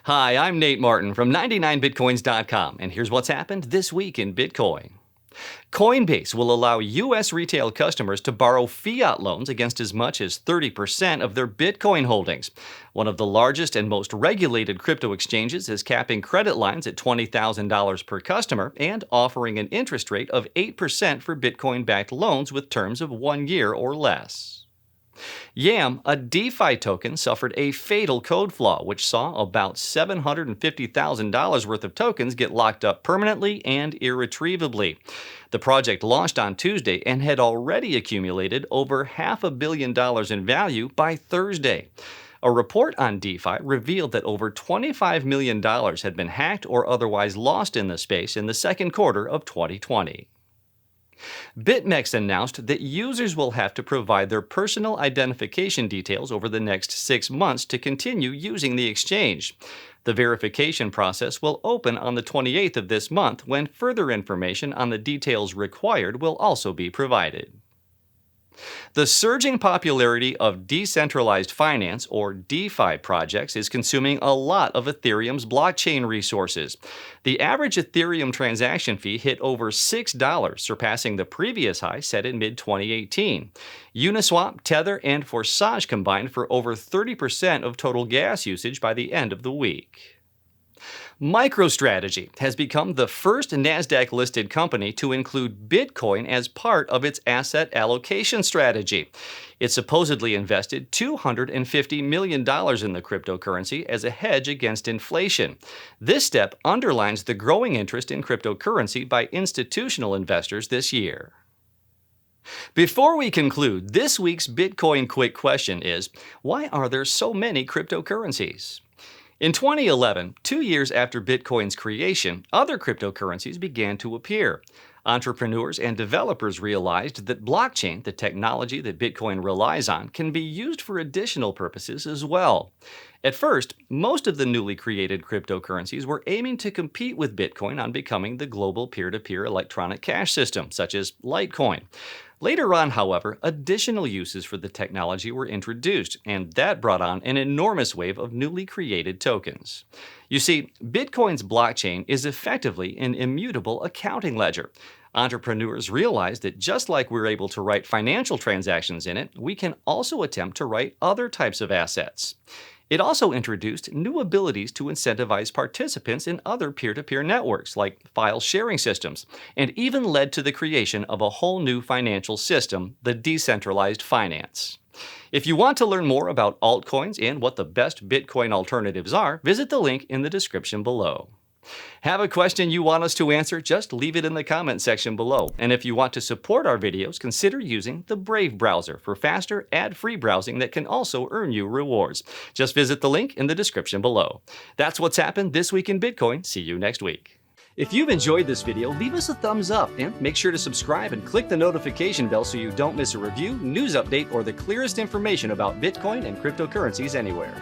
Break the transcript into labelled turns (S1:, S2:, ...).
S1: Hi, I'm Nate Martin from 99bitcoins.com, and here's what's happened this week in Bitcoin. Coinbase will allow U.S. retail customers to borrow fiat loans against as much as 30% of their Bitcoin holdings. One of the largest and most regulated crypto exchanges is capping credit lines at $20,000 per customer and offering an interest rate of 8% for Bitcoin-backed loans with terms of 1 year or less. YAM, a DeFi token, suffered a fatal code flaw, which saw about $750,000 worth of tokens get locked up permanently and irretrievably. The project launched on Tuesday and had already accumulated over $500 million in value by Thursday. A report on DeFi revealed that over $25 million had been hacked or otherwise lost in the space in the second quarter of 2020. BitMEX announced that users will have to provide their personal identification details over the next 6 months to continue using the exchange. The verification process will open on the 28th of this month, when further information on the details required will also be provided. The surging popularity of decentralized finance, or DeFi projects, is consuming a lot of Ethereum's blockchain resources. The average Ethereum transaction fee hit over $6, surpassing the previous high set in mid-2018. Uniswap, Tether, and Forsage combined for over 30% of total gas usage by the end of the week. MicroStrategy has become the first NASDAQ-listed company to include Bitcoin as part of its asset allocation strategy. It supposedly invested $250 million in the cryptocurrency as a hedge against inflation. This step underlines the growing interest in cryptocurrency by institutional investors this year. Before we conclude, this week's Bitcoin Quick Question is, why are there so many cryptocurrencies? In 2011, 2 years after Bitcoin's creation, other cryptocurrencies began to appear. Entrepreneurs and developers realized that blockchain, the technology that Bitcoin relies on, can be used for additional purposes as well. At first, most of the newly created cryptocurrencies were aiming to compete with Bitcoin on becoming the global peer-to-peer electronic cash system, such as Litecoin. Later on, however, additional uses for the technology were introduced, and that brought on an enormous wave of newly created tokens. You see, Bitcoin's blockchain is effectively an immutable accounting ledger. Entrepreneurs realized that just like we're able to write financial transactions in it, we can also attempt to write other types of assets. It also introduced new abilities to incentivize participants in other peer-to-peer networks, like file sharing systems, and even led to the creation of a whole new financial system, the decentralized finance. If you want to learn more about altcoins and what the best Bitcoin alternatives are, visit the link in the description below. Have a question you want us to answer? Just leave it in the comment section below. And if you want to support our videos, consider using the Brave browser for faster, ad-free browsing that can also earn you rewards. Just visit the link in the description below. That's what's happened this week in Bitcoin. See you next week. If you've enjoyed this video, leave us a thumbs up and make sure to subscribe and click the notification bell so you don't miss a review, news update, or the clearest information about Bitcoin and cryptocurrencies anywhere.